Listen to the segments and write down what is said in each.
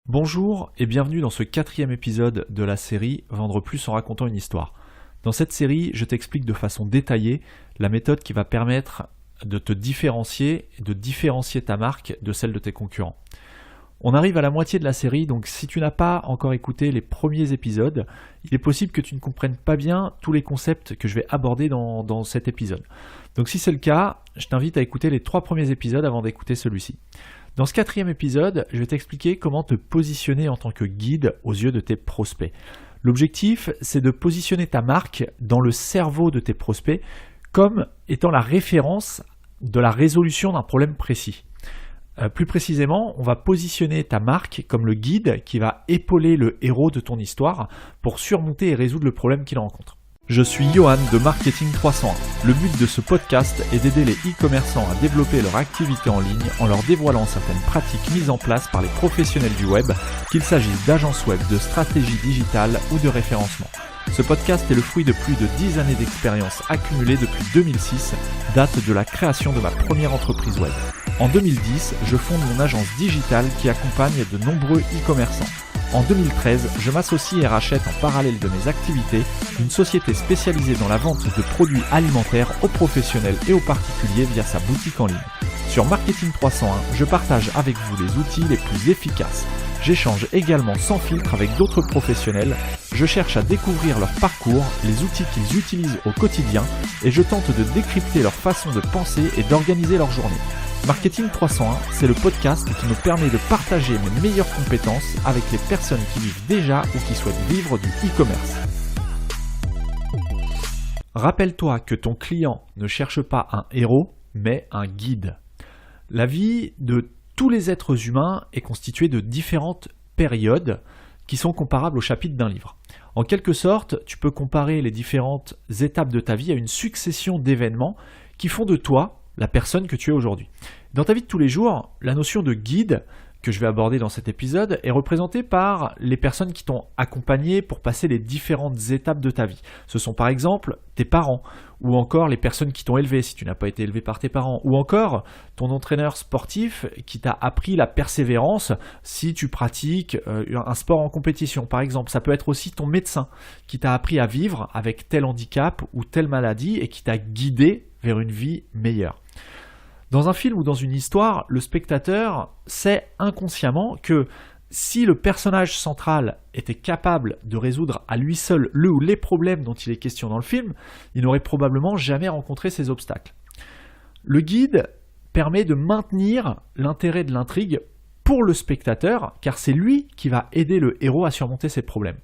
Bonjour et bienvenue dans ce 4e épisode de la série Vendre plus en racontant une histoire. Dans cette série, je t'explique de façon détaillée la méthode qui va permettre de te différencier et de différencier ta marque de celle de tes concurrents. On arrive à la moitié de la série, donc si tu n'as pas encore écouté les premiers épisodes, il est possible que tu ne comprennes pas bien tous les concepts que je vais aborder dans cet épisode. Donc si c'est le cas, je t'invite à écouter les 3 premiers épisodes avant d'écouter celui-ci. Dans ce 4e épisode, je vais t'expliquer comment te positionner en tant que guide aux yeux de tes prospects. L'objectif, c'est de positionner ta marque dans le cerveau de tes prospects comme étant la référence de la résolution d'un problème précis. Plus précisément, on va positionner ta marque comme le guide qui va épauler le héros de ton histoire pour surmonter et résoudre le problème qu'il rencontre. Je suis Johan de Marketing 301. Le but de ce podcast est d'aider les e-commerçants à développer leur activité en ligne en leur dévoilant certaines pratiques mises en place par les professionnels du web, qu'il s'agisse d'agences web, de stratégie digitale ou de référencement. Ce podcast est le fruit de plus de 10 années d'expérience accumulée depuis 2006, date de la création de ma première entreprise web. En 2010, je fonde mon agence digitale qui accompagne de nombreux e-commerçants. En 2013, je m'associe et rachète en parallèle de mes activités une société spécialisée dans la vente de produits alimentaires aux professionnels et aux particuliers via sa boutique en ligne. Sur Marketing 301, je partage avec vous les outils les plus efficaces. J'échange également sans filtre avec d'autres professionnels, je cherche à découvrir leur parcours, les outils qu'ils utilisent au quotidien et je tente de décrypter leur façon de penser et d'organiser leur journée. Marketing 301, c'est le podcast qui me permet de partager mes meilleures compétences avec les personnes qui vivent déjà ou qui souhaitent vivre du e-commerce. Rappelle-toi que ton client ne cherche pas un héros, mais un guide. La vie de tous les êtres humains est constituée de différentes périodes qui sont comparables au chapitre d'un livre. En quelque sorte, tu peux comparer les différentes étapes de ta vie à une succession d'événements qui font de toi la personne que tu es aujourd'hui. Dans ta vie de tous les jours, la notion de guide que je vais aborder dans cet épisode est représentée par les personnes qui t'ont accompagné pour passer les différentes étapes de ta vie. Ce sont par exemple tes parents, ou encore les personnes qui t'ont élevé si tu n'as pas été élevé par tes parents, ou encore ton entraîneur sportif qui t'a appris la persévérance si tu pratiques un sport en compétition par exemple. Ça peut être aussi ton médecin qui t'a appris à vivre avec tel handicap ou telle maladie et qui t'a guidé vers une vie meilleure. Dans un film ou dans une histoire, le spectateur sait inconsciemment que si le personnage central était capable de résoudre à lui seul le ou les problèmes dont il est question dans le film, il n'aurait probablement jamais rencontré ces obstacles. Le guide permet de maintenir l'intérêt de l'intrigue pour le spectateur, car c'est lui qui va aider le héros à surmonter ses problèmes.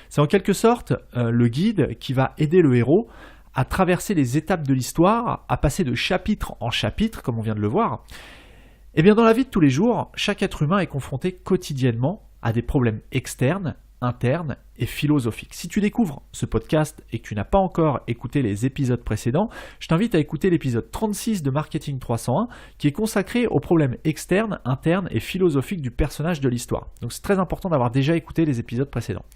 C'est en quelque sorte le guide qui va aider le héros à traverser les étapes de l'histoire, à passer de chapitre en chapitre, comme on vient de le voir. Et bien dans la vie de tous les jours, chaque être humain est confronté quotidiennement à des problèmes externes, internes et philosophiques. Si tu découvres ce podcast et que tu n'as pas encore écouté les épisodes précédents, je t'invite à écouter l'épisode 36 de Marketing 301 qui est consacré aux problèmes externes, internes et philosophiques du personnage de l'histoire. Donc c'est très important d'avoir déjà écouté les épisodes précédents.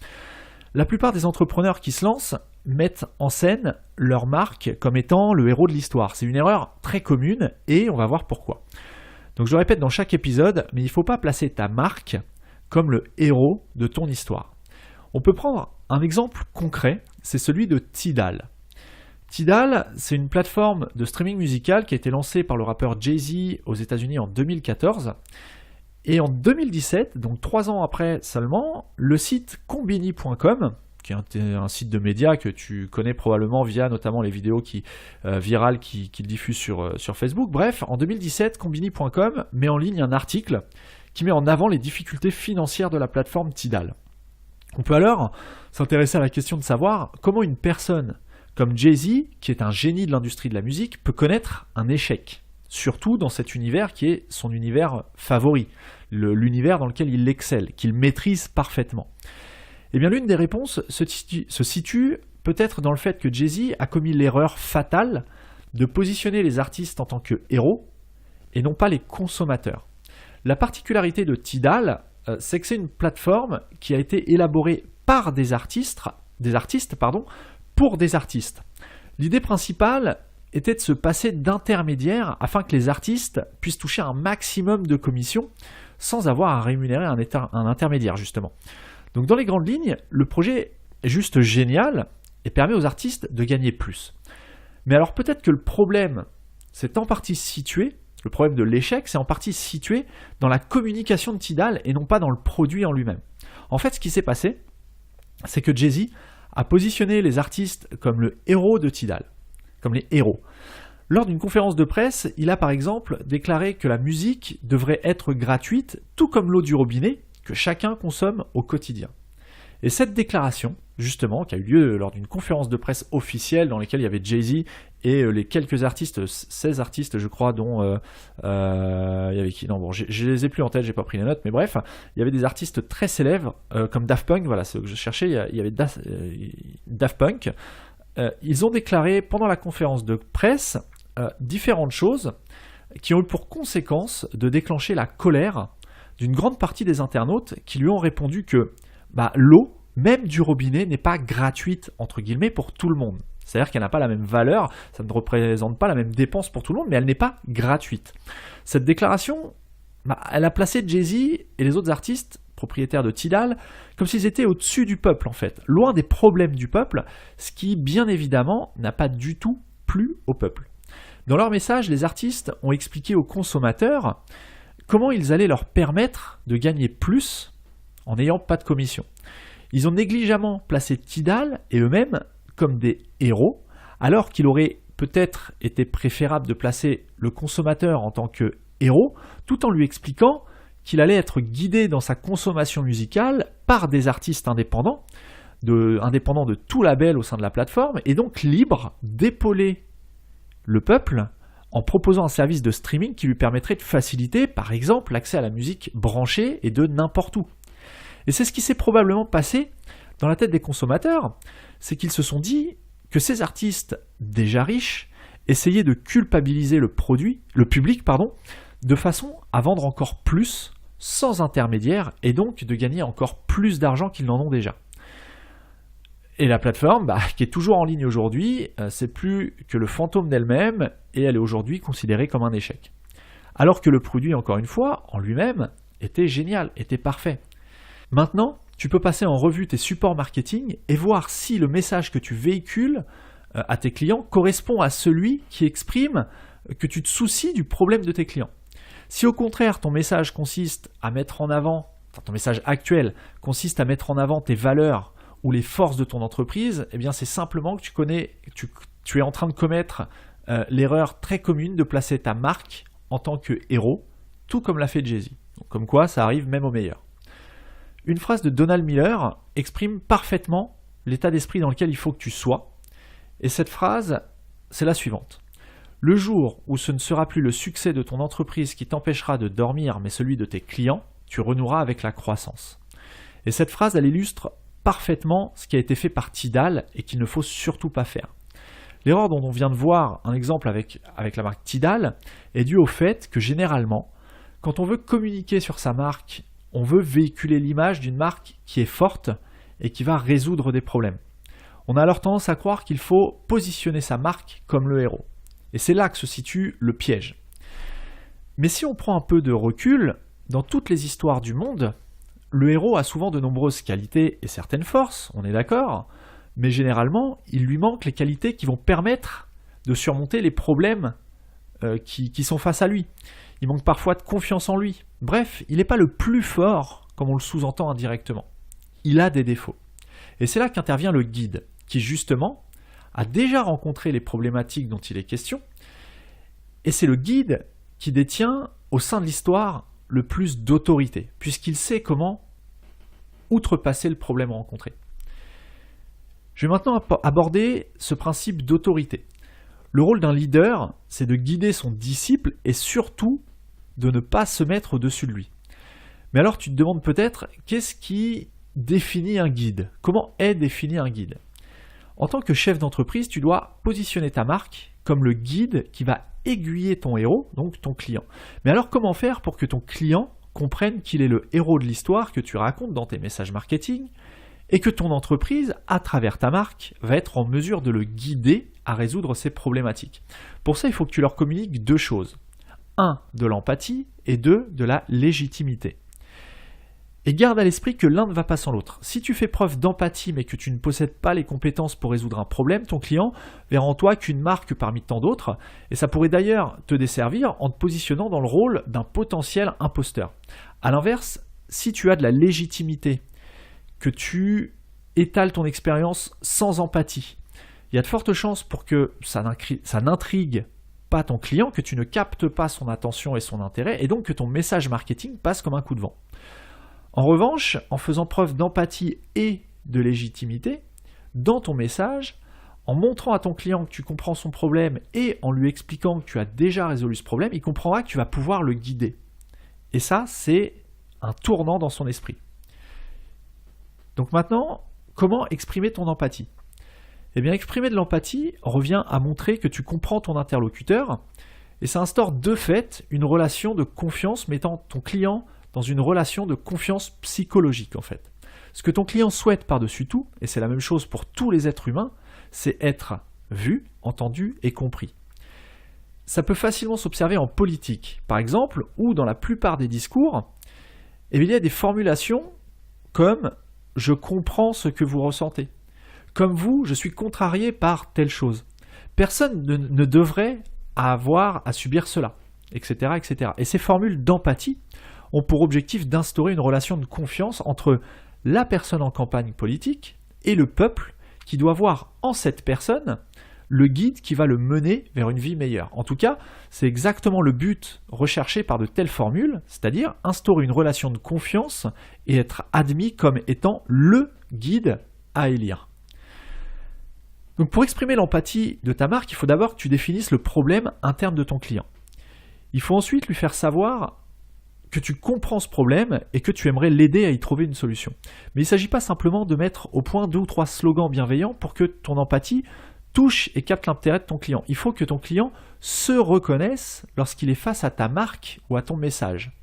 La plupart des entrepreneurs qui se lancent mettent en scène leur marque comme étant le héros de l'histoire. C'est une erreur très commune et on va voir pourquoi. Donc je le répète dans chaque épisode, mais il ne faut pas placer ta marque comme le héros de ton histoire. On peut prendre un exemple concret, c'est celui de Tidal. Tidal, c'est une plateforme de streaming musical qui a été lancée par le rappeur Jay-Z aux États-Unis en 2014. Et en 2017, donc 3 ans après seulement, le site Konbini.com, qui est un site de médias que tu connais probablement via notamment les vidéos virales qu'il diffuse sur Facebook. Bref, en 2017, Konbini.com met en ligne un article qui met en avant les difficultés financières de la plateforme Tidal. On peut alors s'intéresser à la question de savoir comment une personne comme Jay-Z, qui est un génie de l'industrie de la musique, peut connaître un échec. Surtout dans cet univers qui est son univers favori, l'univers dans lequel il excelle, qu'il maîtrise parfaitement. Eh bien, l'une des réponses se situe peut-être dans le fait que Jay-Z a commis l'erreur fatale de positionner les artistes en tant que héros et non pas les consommateurs. La particularité de Tidal, c'est que c'est une plateforme qui a été élaborée par des artistes pour des artistes. L'idée principale était de se passer d'intermédiaires afin que les artistes puissent toucher un maximum de commissions sans avoir à rémunérer un intermédiaire justement. Donc dans les grandes lignes, le projet est juste génial et permet aux artistes de gagner plus. Mais alors peut-être que le problème, c'est en partie situé, le problème de l'échec, c'est en partie situé dans la communication de Tidal et non pas dans le produit en lui-même. En fait, ce qui s'est passé, c'est que Jay-Z a positionné les artistes comme le héros de Tidal, comme les héros. Lors d'une conférence de presse, il a par exemple déclaré que la musique devrait être gratuite, tout comme l'eau du robinet que chacun consomme au quotidien. Et cette déclaration, justement, qui a eu lieu lors d'une conférence de presse officielle dans laquelle il y avait Jay-Z et les quelques artistes, 16 artistes je crois, dont il y avait qui, non bon, je les ai plus en tête, j'ai pas pris les notes, mais bref, il y avait des artistes très célèbres comme Daft Punk, voilà, c'est ce que je cherchais, il y avait Daft Punk. Ils ont déclaré pendant la conférence de presse différentes choses qui ont eu pour conséquence de déclencher la colère d'une grande partie des internautes qui lui ont répondu que l'eau, même du robinet, n'est pas gratuite, entre guillemets, pour tout le monde. C'est-à-dire qu'elle n'a pas la même valeur, ça ne représente pas la même dépense pour tout le monde, mais elle n'est pas gratuite. Cette déclaration, elle a placé Jay-Z et les autres artistes propriétaires de Tidal comme s'ils étaient au-dessus du peuple, en fait, loin des problèmes du peuple, ce qui, bien évidemment, n'a pas du tout plu au peuple. Dans leur message, les artistes ont expliqué aux consommateurs comment ils allaient leur permettre de gagner plus en n'ayant pas de commission. Ils ont négligemment placé Tidal et eux-mêmes comme des héros, alors qu'il aurait peut-être été préférable de placer le consommateur en tant que héros, tout en lui expliquant qu'il allait être guidé dans sa consommation musicale par des artistes indépendants de tout label au sein de la plateforme, et donc libre d'épauler le peuple en proposant un service de streaming qui lui permettrait de faciliter, par exemple, l'accès à la musique branchée et de n'importe où. Et c'est ce qui s'est probablement passé dans la tête des consommateurs, c'est qu'ils se sont dit que ces artistes déjà riches essayaient de culpabiliser le public, de façon à vendre encore plus sans intermédiaire et donc de gagner encore plus d'argent qu'ils n'en ont déjà. Et la plateforme, qui est toujours en ligne aujourd'hui, c'est plus que le fantôme d'elle-même et elle est aujourd'hui considérée comme un échec. Alors que le produit, encore une fois, en lui-même, était génial, était parfait. Maintenant, tu peux passer en revue tes supports marketing et voir si le message que tu véhicules à tes clients correspond à celui qui exprime que tu te soucies du problème de tes clients. Si au contraire ton message consiste à mettre en avant, ton message actuel consiste à mettre en avant tes valeurs ou les forces de ton entreprise, eh bien c'est simplement que tu es en train de commettre l'erreur très commune de placer ta marque en tant que héros, tout comme l'a fait Jay-Z. Donc, comme quoi ça arrive même aux meilleurs. Une phrase de Donald Miller exprime parfaitement l'état d'esprit dans lequel il faut que tu sois. Et cette phrase, c'est la suivante. Le jour où ce ne sera plus le succès de ton entreprise qui t'empêchera de dormir, mais celui de tes clients, tu renoueras avec la croissance. Et cette phrase, elle illustre parfaitement ce qui a été fait par Tidal et qu'il ne faut surtout pas faire. L'erreur dont on vient de voir un exemple avec la marque Tidal est due au fait que généralement, quand on veut communiquer sur sa marque, on veut véhiculer l'image d'une marque qui est forte et qui va résoudre des problèmes. On a alors tendance à croire qu'il faut positionner sa marque comme le héros. Et c'est là que se situe le piège. Mais si on prend un peu de recul, dans toutes les histoires du monde, le héros a souvent de nombreuses qualités et certaines forces, on est d'accord, mais généralement, il lui manque les qualités qui vont permettre de surmonter les problèmes qui sont face à lui. Il manque parfois de confiance en lui. Bref, il n'est pas le plus fort, comme on le sous-entend indirectement. Il a des défauts. Et c'est là qu'intervient le guide, qui justement a déjà rencontré les problématiques dont il est question, et c'est le guide qui détient au sein de l'histoire le plus d'autorité, puisqu'il sait comment outrepasser le problème rencontré. Je vais maintenant aborder ce principe d'autorité. Le rôle d'un leader, c'est de guider son disciple et surtout de ne pas se mettre au-dessus de lui. Mais alors tu te demandes peut-être, qu'est-ce qui définit un guide ? Comment est défini un guide ? En tant que chef d'entreprise, tu dois positionner ta marque comme le guide qui va aiguiller ton héros, donc ton client. Mais alors comment faire pour que ton client comprenne qu'il est le héros de l'histoire que tu racontes dans tes messages marketing et que ton entreprise, à travers ta marque, va être en mesure de le guider à résoudre ses problématiques. Pour ça, il faut que tu leur communiques deux choses. 1. De l'empathie et 2. De la légitimité. Et garde à l'esprit que l'un ne va pas sans l'autre. Si tu fais preuve d'empathie mais que tu ne possèdes pas les compétences pour résoudre un problème, ton client verra en toi qu'une marque parmi tant d'autres, et ça pourrait d'ailleurs te desservir en te positionnant dans le rôle d'un potentiel imposteur. A l'inverse, si tu as de la légitimité, que tu étales ton expérience sans empathie, il y a de fortes chances pour que ça n'intrigue pas ton client, que tu ne captes pas son attention et son intérêt, et donc que ton message marketing passe comme un coup de vent. En revanche, en faisant preuve d'empathie et de légitimité, dans ton message, en montrant à ton client que tu comprends son problème et en lui expliquant que tu as déjà résolu ce problème, il comprendra que tu vas pouvoir le guider. Et ça, c'est un tournant dans son esprit. Donc maintenant, comment exprimer ton empathie ? Eh bien, exprimer de l'empathie revient à montrer que tu comprends ton interlocuteur et ça instaure de fait une relation de confiance mettant ton client dans une relation de confiance psychologique en fait. Ce que ton client souhaite par-dessus tout, et c'est la même chose pour tous les êtres humains, c'est être vu, entendu et compris. Ça peut facilement s'observer en politique, par exemple, où dans la plupart des discours, il y a des formulations comme « je comprends ce que vous ressentez », comme vous, je suis contrarié par telle chose. Personne ne devrait avoir à subir cela, etc., etc. Et ces formules d'empathie ont pour objectif d'instaurer une relation de confiance entre la personne en campagne politique et le peuple qui doit voir en cette personne le guide qui va le mener vers une vie meilleure. En tout cas, c'est exactement le but recherché par de telles formules, c'est-à-dire instaurer une relation de confiance et être admis comme étant le guide à élire. Donc pour exprimer l'empathie de ta marque, il faut d'abord que tu définisses le problème interne de ton client. Il faut ensuite lui faire savoir que tu comprends ce problème et que tu aimerais l'aider à y trouver une solution. Mais il ne s'agit pas simplement de mettre au point 2 ou 3 slogans bienveillants pour que ton empathie touche et capte l'intérêt de ton client. Il faut que ton client se reconnaisse lorsqu'il est face à ta marque ou à ton message.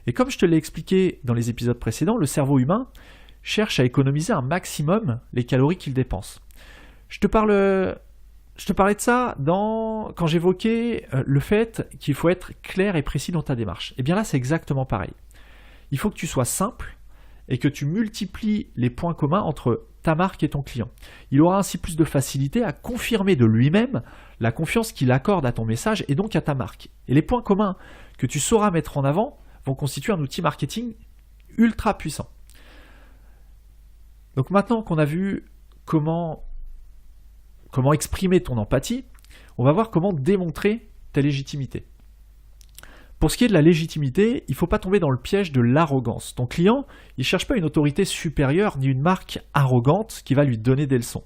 Et comme je te l'ai expliqué dans les épisodes précédents, le cerveau humain cherche à économiser un maximum les calories qu'il dépense. Je te parlais de ça quand j'évoquais le fait qu'il faut être clair et précis dans ta démarche. Et bien là, c'est exactement pareil. Il faut que tu sois simple et que tu multiplies les points communs entre ta marque et ton client. Il aura ainsi plus de facilité à confirmer de lui-même la confiance qu'il accorde à ton message et donc à ta marque. Et les points communs que tu sauras mettre en avant vont constituer un outil marketing ultra puissant. Donc maintenant qu'on a vu comment exprimer ton empathie, on va voir comment démontrer ta légitimité. Pour ce qui est de la légitimité, il ne faut pas tomber dans le piège de l'arrogance. Ton client, il ne cherche pas une autorité supérieure ni une marque arrogante qui va lui donner des leçons.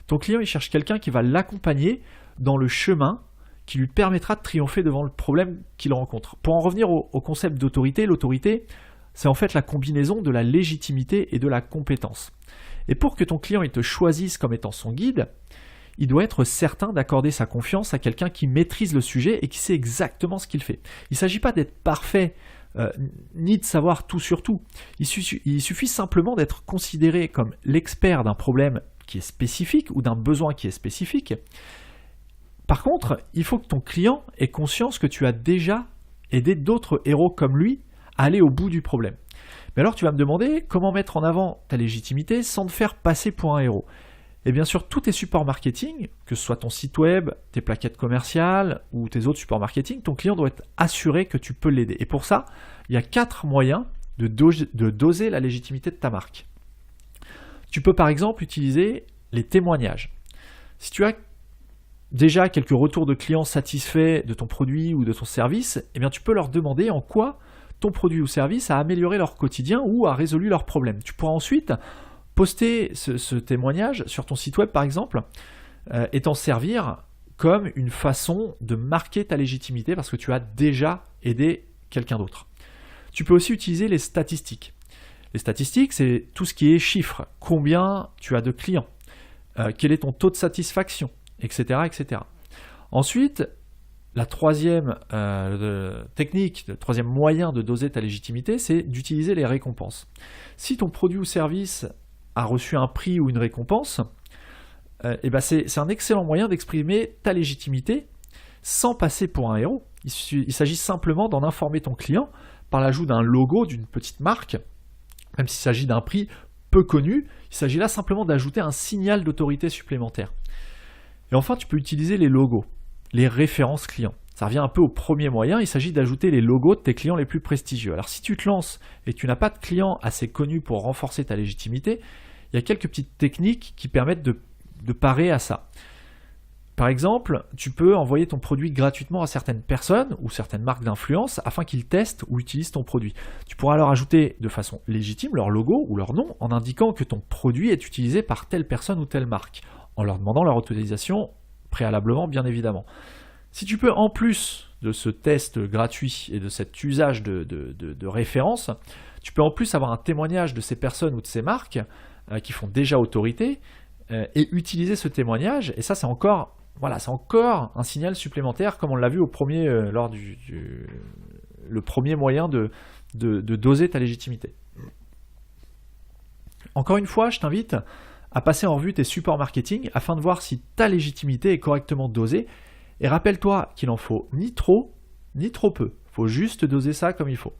Ton client, il cherche quelqu'un qui va l'accompagner dans le chemin qui lui permettra de triompher devant le problème qu'il rencontre. Pour en revenir au concept d'autorité, l'autorité, c'est en fait la combinaison de la légitimité et de la compétence. Et pour que ton client il te choisisse comme étant son guide, il doit être certain d'accorder sa confiance à quelqu'un qui maîtrise le sujet et qui sait exactement ce qu'il fait. Il ne s'agit pas d'être parfait, ni de savoir tout sur tout. Il suffit simplement d'être considéré comme l'expert d'un problème qui est spécifique ou d'un besoin qui est spécifique. Par contre, il faut que ton client ait conscience que tu as déjà aidé d'autres héros comme lui à aller au bout du problème. Mais alors tu vas me demander comment mettre en avant ta légitimité sans te faire passer pour un héros. Et bien sûr, tous tes supports marketing, que ce soit ton site web, tes plaquettes commerciales ou tes autres supports marketing, ton client doit être assuré que tu peux l'aider. Et pour ça, il y a 4 moyens de doser la légitimité de ta marque. Tu peux par exemple utiliser les témoignages. Si tu as déjà quelques retours de clients satisfaits de ton produit ou de ton service, eh bien tu peux leur demander en quoi ton produit ou service a amélioré leur quotidien ou a résolu leurs problèmes. Tu pourras ensuite poster ce témoignage sur ton site web par exemple et t'en servir comme une façon de marquer ta légitimité parce que tu as déjà aidé quelqu'un d'autre. Tu peux aussi utiliser les statistiques. Les statistiques, c'est tout ce qui est chiffres. Combien tu as de clients, quel est ton taux de satisfaction, etc. etc. Ensuite, la troisième technique, le troisième moyen de doser ta légitimité, c'est d'utiliser les récompenses. Si ton produit ou service a reçu un prix ou une récompense, c'est un excellent moyen d'exprimer ta légitimité sans passer pour un héros. il s'agit simplement d'en informer ton client par l'ajout d'un logo, d'une petite marque, même s'il s'agit d'un prix peu connu, il s'agit là simplement d'ajouter un signal d'autorité supplémentaire. Et enfin, tu peux utiliser les logos, les références clients. Ça revient un peu au premier moyen, il s'agit d'ajouter les logos de tes clients les plus prestigieux. Alors si tu te lances et que tu n'as pas de clients assez connus pour renforcer ta légitimité, il y a quelques petites techniques qui permettent de parer à ça. Par exemple, tu peux envoyer ton produit gratuitement à certaines personnes ou certaines marques d'influence afin qu'ils testent ou utilisent ton produit. Tu pourras leur ajouter de façon légitime leur logo ou leur nom en indiquant que ton produit est utilisé par telle personne ou telle marque, en leur demandant leur autorisation préalablement bien évidemment. Si tu peux en plus de ce test gratuit et de cet usage de référence, tu peux en plus avoir un témoignage de ces personnes ou de ces marques qui font déjà autorité et utiliser ce témoignage, et ça c'est encore un signal supplémentaire, comme on l'a vu au premier, lors le premier moyen de doser ta légitimité. Encore une fois, je t'invite à passer en revue tes supports marketing afin de voir si ta légitimité est correctement dosée, et rappelle-toi qu'il en faut ni trop ni trop peu, il faut juste doser ça comme il faut.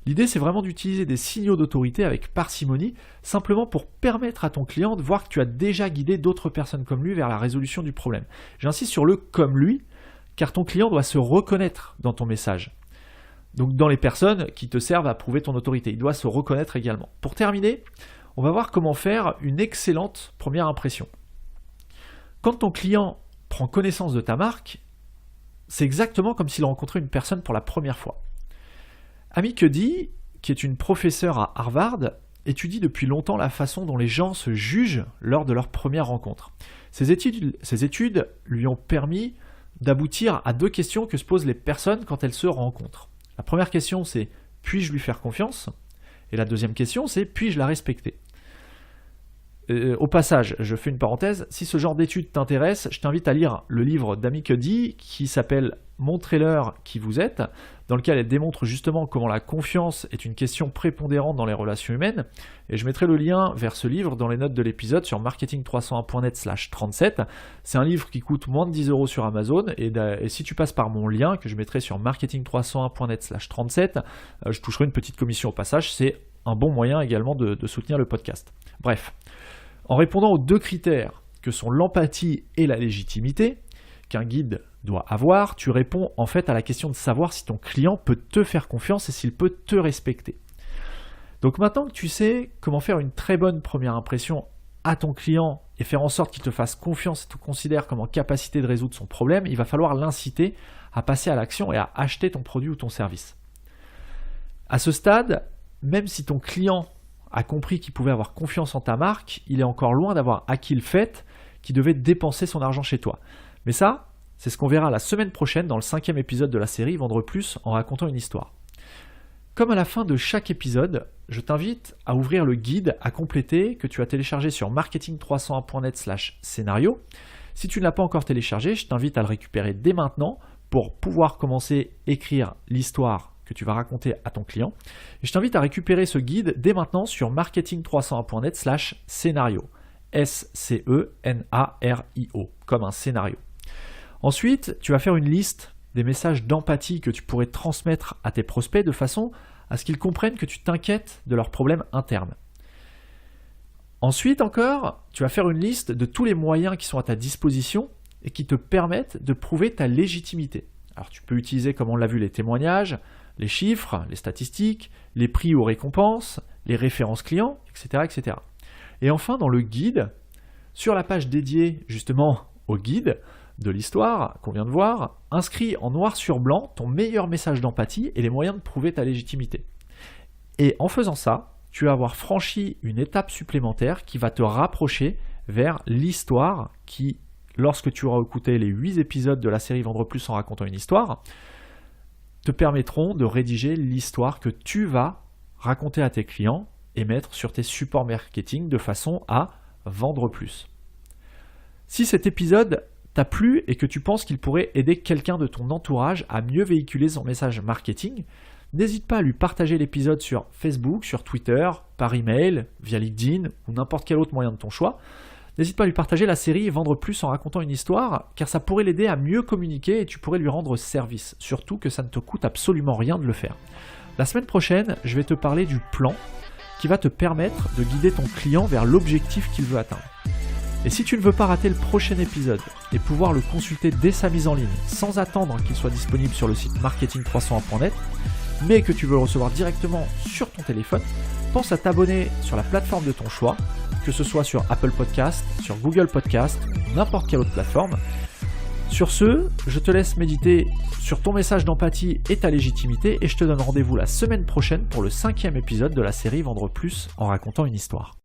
L'idée, c'est vraiment d'utiliser des signaux d'autorité avec parcimonie, simplement pour permettre à ton client de voir que tu as déjà guidé d'autres personnes comme lui vers la résolution du problème. J'insiste sur le « comme lui », car ton client doit se reconnaître dans ton message. Donc dans les personnes qui te servent à prouver ton autorité, il doit se reconnaître également. Pour terminer, on va voir comment faire une excellente première impression. Quand ton client prend connaissance de ta marque, c'est exactement comme s'il rencontrait une personne pour la première fois. Amy Cuddy, qui est une professeure à Harvard, étudie depuis longtemps la façon dont les gens se jugent lors de leur première rencontre. Ces études lui ont permis d'aboutir à 2 questions que se posent les personnes quand elles se rencontrent. La première question, c'est « puis-je lui faire confiance ?» Et la deuxième question, c'est « puis-je la respecter ?» Au passage, je fais une parenthèse, si ce genre d'études t'intéresse, je t'invite à lire le livre d'Amy Cuddy qui s'appelle « Montrez-leur qui vous êtes », dans lequel elle démontre justement comment la confiance est une question prépondérante dans les relations humaines. Et je mettrai le lien vers ce livre dans les notes de l'épisode sur marketing301.net/37. C'est un livre qui coûte moins de 10 € sur Amazon, et si tu passes par mon lien que je mettrai sur marketing301.net/37, je toucherai une petite commission au passage. C'est un bon moyen également de soutenir le podcast. Bref. En répondant aux 2 critères que sont l'empathie et la légitimité qu'un guide doit avoir, tu réponds en fait à la question de savoir si ton client peut te faire confiance et s'il peut te respecter. Donc maintenant que tu sais comment faire une très bonne première impression à ton client et faire en sorte qu'il te fasse confiance et te considère comme en capacité de résoudre son problème, il va falloir l'inciter à passer à l'action et à acheter ton produit ou ton service. À ce stade, même si ton client a compris qu'il pouvait avoir confiance en ta marque, il est encore loin d'avoir acquis le fait qu'il devait dépenser son argent chez toi. Mais ça, c'est ce qu'on verra la semaine prochaine dans le 5e épisode de la série Vendre plus en racontant une histoire. Comme à la fin de chaque épisode, je t'invite à ouvrir le guide à compléter que tu as téléchargé sur marketing301.net/scénario. Si tu ne l'as pas encore téléchargé, je t'invite à le récupérer dès maintenant pour pouvoir commencer à écrire l'histoire que tu vas raconter à ton client. Et je t'invite à récupérer ce guide dès maintenant sur marketing301.net/scénario. S-C-E-N-A-R-I-O, comme un scénario. Ensuite, tu vas faire une liste des messages d'empathie que tu pourrais transmettre à tes prospects de façon à ce qu'ils comprennent que tu t'inquiètes de leurs problèmes internes. Ensuite encore, tu vas faire une liste de tous les moyens qui sont à ta disposition et qui te permettent de prouver ta légitimité. Alors tu peux utiliser, comme on l'a vu, les témoignages, les chiffres, les statistiques, les prix ou récompenses, les références clients, etc., etc. Et enfin, dans le guide, sur la page dédiée justement au guide de l'histoire qu'on vient de voir, inscris en noir sur blanc ton meilleur message d'empathie et les moyens de prouver ta légitimité. Et en faisant ça, tu vas avoir franchi une étape supplémentaire qui va te rapprocher vers l'histoire qui, lorsque tu auras écouté les 8 épisodes de la série Vendre plus en racontant une histoire, te permettront de rédiger l'histoire que tu vas raconter à tes clients et mettre sur tes supports marketing de façon à vendre plus. Si cet épisode t'a plu et que tu penses qu'il pourrait aider quelqu'un de ton entourage à mieux véhiculer son message marketing, n'hésite pas à lui partager l'épisode sur Facebook, sur Twitter, par email, via LinkedIn ou n'importe quel autre moyen de ton choix. N'hésite pas à lui partager la série Vendre plus en racontant une histoire, car ça pourrait l'aider à mieux communiquer et tu pourrais lui rendre service, surtout que ça ne te coûte absolument rien de le faire. La semaine prochaine, je vais te parler du plan qui va te permettre de guider ton client vers l'objectif qu'il veut atteindre. Et si tu ne veux pas rater le prochain épisode et pouvoir le consulter dès sa mise en ligne sans attendre qu'il soit disponible sur le site marketing301.net, mais que tu veux le recevoir directement sur ton téléphone, pense à t'abonner sur la plateforme de ton choix, que ce soit sur Apple Podcast, sur Google Podcast, n'importe quelle autre plateforme. Sur ce, je te laisse méditer sur ton message d'empathie et ta légitimité et je te donne rendez-vous la semaine prochaine pour le 5e épisode de la série Vendre plus en racontant une histoire.